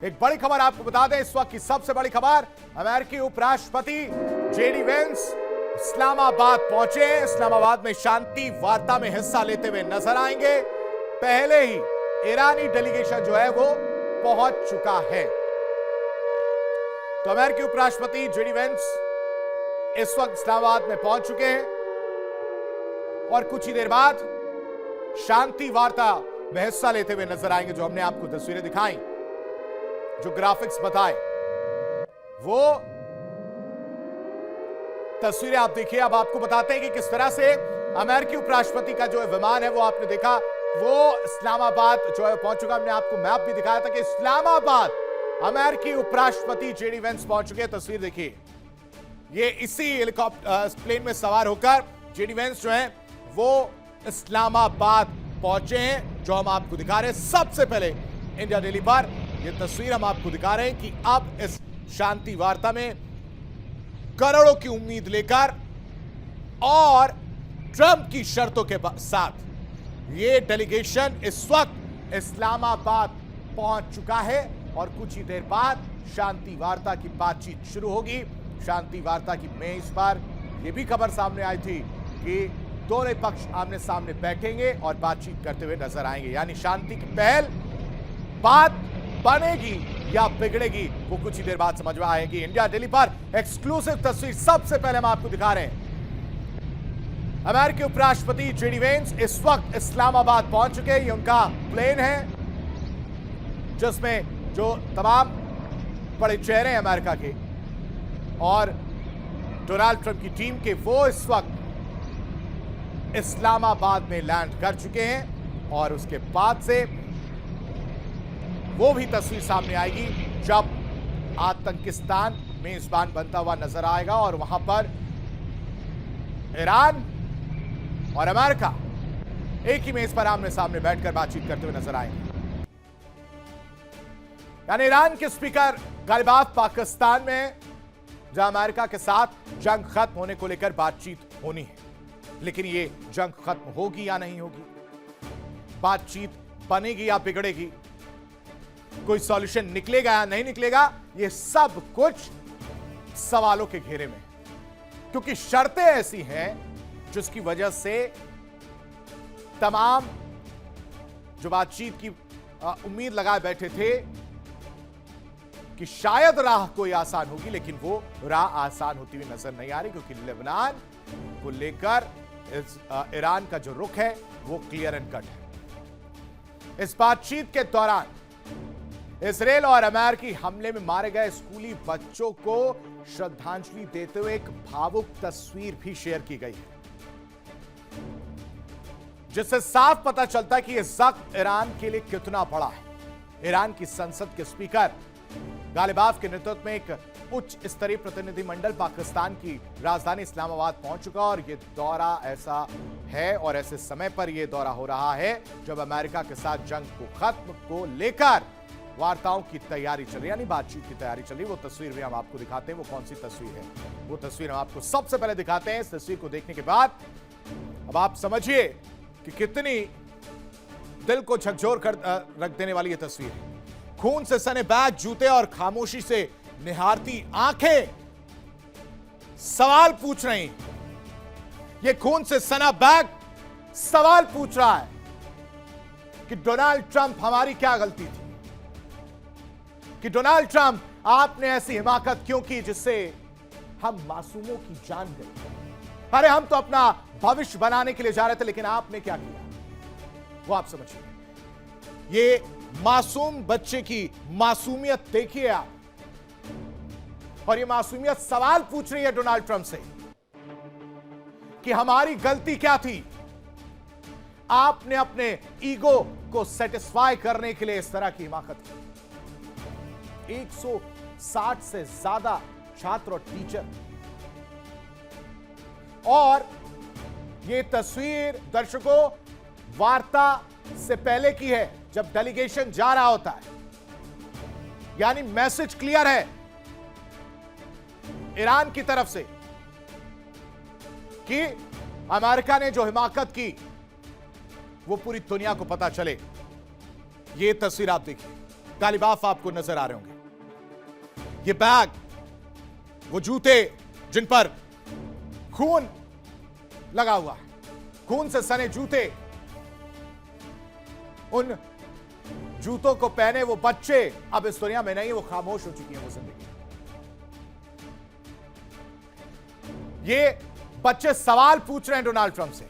एक बड़ी खबर आपको बता दें, इस वक्त की सबसे बड़ी खबर, अमेरिकी उपराष्ट्रपति जेडी वेंस इस्लामाबाद पहुंचे। इस्लामाबाद में शांति वार्ता में हिस्सा लेते हुए नजर आएंगे। पहले ही ईरानी डेलीगेशन जो है वो पहुंच चुका है। तो अमेरिकी उपराष्ट्रपति जेडी वेंस इस वक्त इस्लामाबाद में पहुंच चुके हैं और कुछ ही देर बाद शांति वार्ता में हिस्सा लेते हुए नजर आएंगे। जो हमने आपको तस्वीरें दिखाई, जो ग्राफिक्स बताए, वो तस्वीरें आप देखिए। अब आपको बताते हैं कि किस तरह से अमेरिकी उपराष्ट्रपति का जो विमान है वो आपने देखा, वो इस्लामाबाद जो है पहुंच चुका। हमने आपको मैप भी दिखाया था कि इस्लामाबाद अमेरिकी उपराष्ट्रपति जेडी वेंस पहुंच चुके हैं। तस्वीर देखिए, ये इसी हेलीकॉप्टर प्लेन में सवार होकर जेडी वेंस जो है वो इस्लामाबाद पहुंचे हैं, जो हम आपको दिखा रहे हैं सबसे पहले इंडिया डेली पर। यह तस्वीर हम आपको दिखा रहे हैं कि अब इस शांति वार्ता में करोड़ों की उम्मीद लेकर और ट्रंप की शर्तों के साथ यह डेलीगेशन इस वक्त इस्लामाबाद पहुंच चुका है और कुछ ही देर बाद शांति वार्ता की बातचीत शुरू होगी। शांति वार्ता की मेज पर यह भी खबर सामने आई थी कि दोनों पक्ष आमने सामने बैठेंगे और बातचीत करते हुए नजर आएंगे। यानी शांति की पहल बात बनेगी या बिगड़ेगी, वो कुछ ही देर बाद समझ में आएगी। इंडिया डेली पर एक्सक्लूसिव तस्वीर सबसे पहले हम आपको दिखा रहे हैं। अमेरिकी उपराष्ट्रपति जेडी वेंस इस वक्त इस्लामाबाद पहुंच चुके हैं। ये उनका प्लेन है जिसमें जो तमाम बड़े चेहरे हैं अमेरिका के और डोनाल्ड ट्रंप की टीम के, वो इस वक्त इस्लामाबाद में लैंड कर चुके हैं। और उसके बाद से वो भी तस्वीर सामने आएगी जब आतंकिस्तान मेजबान बनता हुआ नजर आएगा और वहां पर ईरान और अमेरिका एक ही मेज पर आमने सामने बैठकर बातचीत करते हुए नजर आएंगे। यानी ईरान के स्पीकर गालिबाफ पाकिस्तान में जहां अमेरिका के साथ जंग खत्म होने को लेकर बातचीत होनी है, लेकिन ये जंग खत्म होगी या नहीं होगी, बातचीत बनेगी या बिगड़ेगी, कोई सॉल्यूशन निकलेगा या नहीं निकलेगा, ये सब कुछ सवालों के घेरे में, क्योंकि शर्तें ऐसी हैं जिसकी वजह से तमाम जो बातचीत की उम्मीद लगाए बैठे थे कि शायद राह कोई आसान होगी, लेकिन वो राह आसान होती हुई नजर नहीं आ रही, क्योंकि लेबनान को लेकर ईरान का जो रुख है वो क्लियर एंड कट है। इस बातचीत के दौरान इसराइल और अमेरिकी हमले में मारे गए स्कूली बच्चों को श्रद्धांजलि देते हुए एक भावुक तस्वीर भी शेयर की गई है, जिससे साफ पता चलता है कि यह जख्म ईरान के लिए कितना बड़ा है। ईरान की संसद के स्पीकर गालिबाफ के नेतृत्व में एक उच्च स्तरीय प्रतिनिधिमंडल पाकिस्तान की राजधानी इस्लामाबाद पहुंच चुका और यह दौरा ऐसा है और ऐसे समय पर यह दौरा हो रहा है जब अमेरिका के साथ जंग को खत्म को लेकर वार्ताओं की तैयारी चल रही, यानी बातचीत की तैयारी चल रही। वो तस्वीर भी हम आपको दिखाते हैं। वो कौन सी तस्वीर है, वो तस्वीर हम आपको सबसे पहले दिखाते हैं। इस तस्वीर को देखने के बाद अब आप समझिए कि कितनी दिल को झकझोर कर रख देने वाली यह तस्वीर है। खून से सने बैग, जूते और खामोशी से निहारती आंखें सवाल पूछ रही। यह खून से सना बैग सवाल पूछ रहा है कि डोनाल्ड ट्रंप हमारी क्या गलती थी, कि डोनाल्ड ट्रंप आपने ऐसी हिमाकत क्यों की जिससे हम मासूमों की जान गई। अरे हम तो अपना भविष्य बनाने के लिए जा रहे थे, लेकिन आपने क्या किया, वो आप समझिए। ये मासूम बच्चे की मासूमियत देखिए आप, और ये मासूमियत सवाल पूछ रही है डोनाल्ड ट्रंप से कि हमारी गलती क्या थी। आपने अपने ईगो को सेटिस्फाई करने के लिए इस तरह की हिमाकत की। 160 से ज्यादा छात्र और टीचर, और यह तस्वीर दर्शकों वार्ता से पहले की है जब डेलीगेशन जा रहा होता है। यानी मैसेज क्लियर है ईरान की तरफ से कि अमेरिका ने जो हिमाकत की वो पूरी दुनिया को पता चले। यह तस्वीर आप देखिए, गालिबाफ आपको नजर आ रहे होंगे। ये बैग, वो जूते जिन पर खून लगा हुआ है, खून से सने जूते, उन जूतों को पहने वो बच्चे अब इस दुनिया में नहीं, वो खामोश हो चुकी है वो जिंदगी। ये बच्चे सवाल पूछ रहे हैं डोनाल्ड ट्रंप से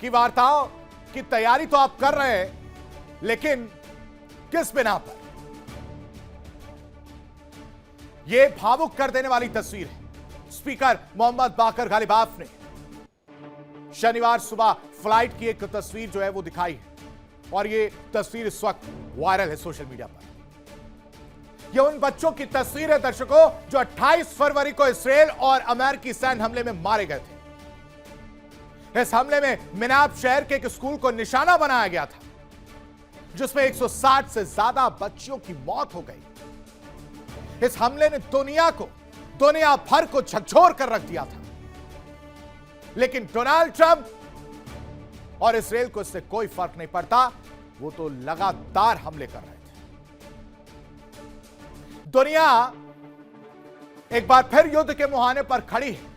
कि वार्ताओं की तैयारी तो आप कर रहे हैं, लेकिन किस बिना पर? यह भावुक कर देने वाली तस्वीर है। स्पीकर मोहम्मद बाकर गालिबाफ ने शनिवार सुबह फ्लाइट की एक तस्वीर जो है वो दिखाई है, और यह तस्वीर इस वक्त वायरल है सोशल मीडिया पर। यह उन बच्चों की तस्वीर है दर्शकों जो 28 फरवरी को इसराइल और अमेरिकी सैन्य हमले में मारे गए थे। इस हमले में मिनाब शहर के एक स्कूल को निशाना बनाया गया था, जिसमें 160 से ज्यादा बच्चियों की मौत हो गई। इस हमले ने दुनिया भर को झकझोर कर रख दिया था, लेकिन डोनाल्ड ट्रंप और इसराइल को इससे कोई फर्क नहीं पड़ता। वो तो लगातार हमले कर रहे थे। दुनिया एक बार फिर युद्ध के मुहाने पर खड़ी है।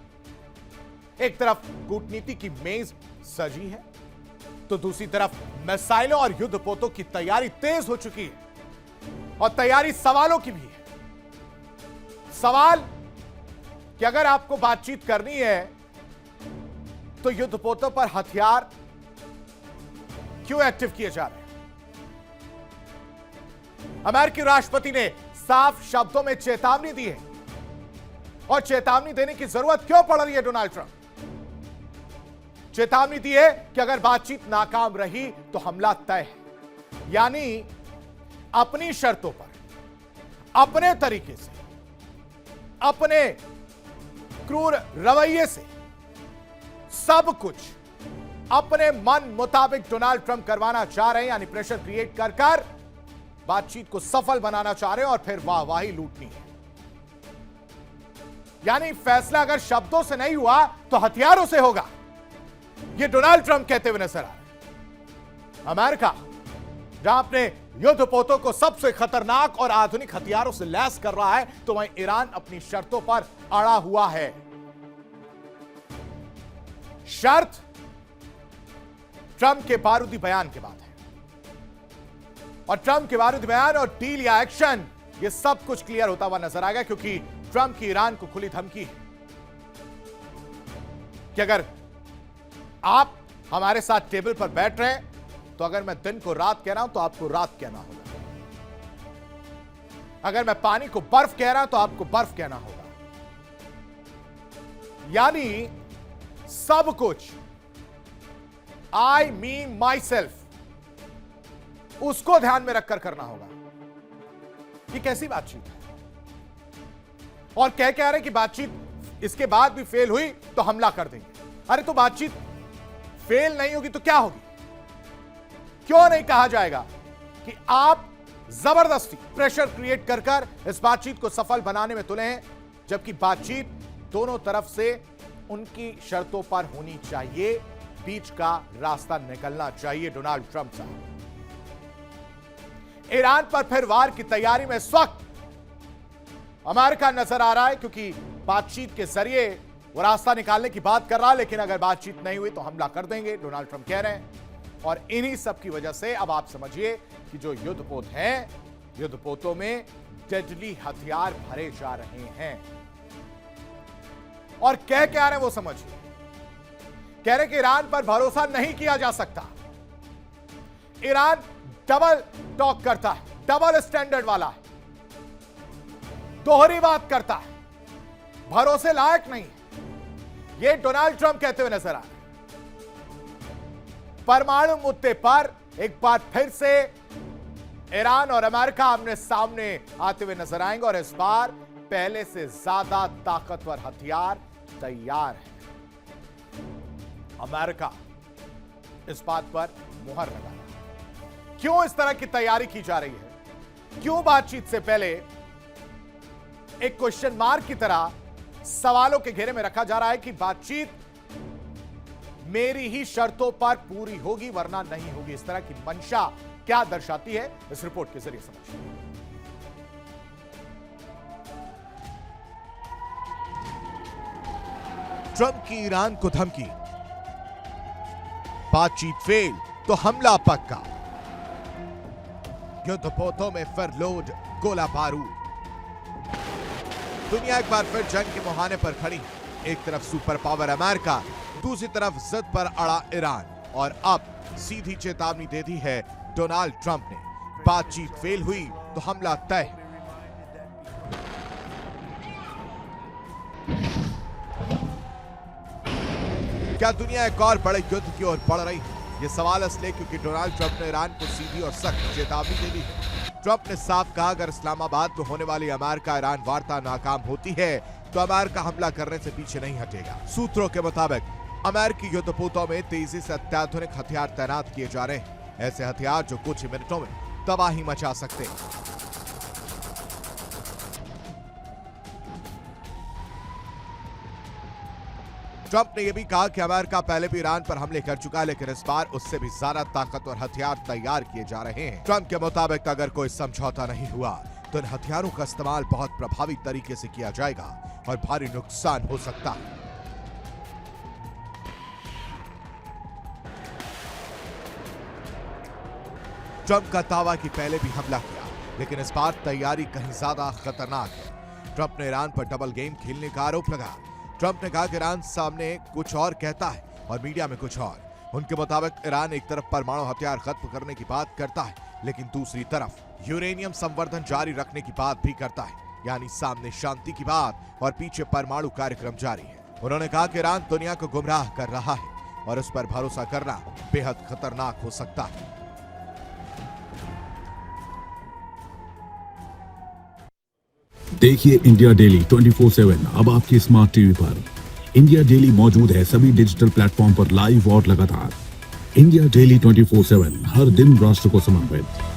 एक तरफ कूटनीति की मेज सजी है, तो दूसरी तरफ मिसाइलों और युद्धपोतों की तैयारी तेज हो चुकी है, और तैयारी सवालों की भी है। सवाल कि अगर आपको बातचीत करनी है तो युद्धपोतों पर हथियार क्यों एक्टिव किए जा रहे हैं? अमेरिकी राष्ट्रपति ने साफ शब्दों में चेतावनी दी है, और चेतावनी देने की जरूरत क्यों पड़ रही है? डोनाल्ड ट्रंप चेतावनी दी है कि अगर बातचीत नाकाम रही तो हमला तय है, यानी अपनी शर्तों पर, अपने तरीके से, अपने क्रूर रवैये से, सब कुछ अपने मन मुताबिक डोनाल्ड ट्रंप करवाना चाह रहे हैं, यानी प्रेशर क्रिएट कर बातचीत को सफल बनाना चाह रहे हैं, और फिर वाहवाही लूटनी है। यानी फैसला अगर शब्दों से नहीं हुआ तो हथियारों से होगा, यह डोनाल्ड ट्रंप कहते हुए नजर आ रहे हैं। अमेरिका जहां अपने युद्धपोतों को सबसे खतरनाक और आधुनिक हथियारों से लैस कर रहा है, तो वहीं ईरान अपनी शर्तों पर अड़ा हुआ है। शर्त ट्रंप के बारूदी बयान के बाद है, और ट्रंप के बारूदी बयान और डील या एक्शन, यह सब कुछ क्लियर होता हुआ नजर आएगा, क्योंकि ट्रंप की ईरान को खुली धमकी है कि अगर आप हमारे साथ टेबल पर बैठ रहे हैं तो अगर मैं दिन को रात कह रहा हूं तो आपको रात कहना होगा, अगर मैं पानी को बर्फ कह रहा हूं तो आपको बर्फ कहना होगा। यानी सब कुछ आई मी माई सेल्फ, उसको ध्यान में रखकर करना होगा। ये कैसी बातचीत है? और कह रहे हैं कि बातचीत इसके बाद भी फेल हुई तो हमला कर देंगे। अरे तो बातचीत फेल नहीं होगी तो क्या होगी? क्यों नहीं कहा जाएगा कि आप जबरदस्ती प्रेशर क्रिएट कर इस बातचीत को सफल बनाने में तुले हैं, जबकि बातचीत दोनों तरफ से उनकी शर्तों पर होनी चाहिए, बीच का रास्ता निकलना चाहिए। डोनाल्ड ट्रंप साहब ईरान पर फिर वार की तैयारी में इस वक्त अमेरिका नजर आ रहा है, क्योंकि बातचीत के जरिए वो रास्ता निकालने की बात कर रहा है, लेकिन अगर बातचीत नहीं हुई तो हमला कर देंगे, डोनाल्ड ट्रंप कह रहे हैं। और इन्हीं सब की वजह से अब आप समझिए कि जो युद्धपोत हैं, युद्धपोतों में डेडली हथियार भरे जा रहे हैं। और कह क्या रहे हैं वो समझिए, कह रहे कि ईरान पर भरोसा नहीं किया जा सकता। ईरान डबल टॉक करता है, डबल स्टैंडर्ड वाला है, दोहरी बात करता है, भरोसे लायक नहीं है। यह डोनाल्ड ट्रंप कहते हुए नजर आ रहे हैं। परमाणु मुद्दे पर एक बार फिर से ईरान और अमेरिका आमने सामने आते हुए नजर आएंगे, और इस बार पहले से ज्यादा ताकतवर हथियार तैयार है। अमेरिका इस बात पर मुहर लगा रहा है। क्यों इस तरह की तैयारी की जा रही है? क्यों बातचीत से पहले एक क्वेश्चन मार्क की तरह सवालों के घेरे में रखा जा रहा है कि बातचीत मेरी ही शर्तों पर पूरी होगी वरना नहीं होगी? इस तरह की मंशा क्या दर्शाती है, इस रिपोर्ट के जरिए समझिए। ट्रंप की ईरान को धमकी, बातचीत फेल तो हमला पक्का, युद्धपोतों में फिर लोड गोला बारूद। दुनिया एक बार फिर जंग के मुहाने पर खड़ी। एक तरफ सुपर पावर अमेरिका, दूसरी तरफ जिद पर अड़ा ईरान, और अब सीधी चेतावनी दे दी है डोनाल्ड ट्रंप ने। बातचीत फेल हुई तो हमला तय। क्या दुनिया एक और बड़े युद्ध की ओर बढ़ रही है? ये सवाल इसलिए क्योंकि डोनाल्ड ट्रंप ने ईरान को सीधी और सख्त चेतावनी दे दी है। ट्रंप ने साफ कहा, अगर इस्लामाबाद में होने वाली अमेरिका ईरान वार्ता नाकाम होती है तो अमेरिका हमला करने से पीछे नहीं हटेगा। सूत्रों के मुताबिक अमेरिकी युद्धपोतों में तेजी से अत्याधुनिक हथियार तैनात किए जा रहे हैं, ऐसे हथियार जो कुछ ही मिनटों में तबाही मचा सकते हैं। ट्रंप ने यह भी कहा कि अमेरिका पहले भी ईरान पर हमले कर चुका है, लेकिन इस बार उससे भी ज्यादा ताकतवर हथियार तैयार किए जा रहे हैं। ट्रंप के मुताबिक अगर कोई समझौता नहीं हुआ तो इन हथियारों का इस्तेमाल बहुत प्रभावी तरीके से किया जाएगा और भारी नुकसान हो सकता है। ट्रंप का दावा कि पहले भी हमला किया, लेकिन इस बार तैयारी कहीं ज्यादा खतरनाक है। ट्रंप ने ईरान पर डबल गेम खेलने का आरोप लगाया। ट्रंप ने कहा कि ईरान सामने कुछ और कहता है और मीडिया में कुछ और। उनके मुताबिक ईरान एक तरफ परमाणु हथियार खत्म करने की बात करता है, लेकिन दूसरी तरफ यूरेनियम संवर्धन जारी रखने की बात भी करता है, यानी सामने शांति की बात और पीछे परमाणु कार्यक्रम जारी है। उन्होंने कहा कि ईरान दुनिया को गुमराह कर रहा है और उस पर भरोसा करना बेहद खतरनाक हो सकता है। देखिए इंडिया डेली 24/7 अब आपकी स्मार्ट टीवी पर। इंडिया डेली मौजूद है सभी डिजिटल प्लेटफॉर्म पर लाइव और लगातार। इंडिया डेली 24/7 हर दिन राष्ट्र को समर्पित।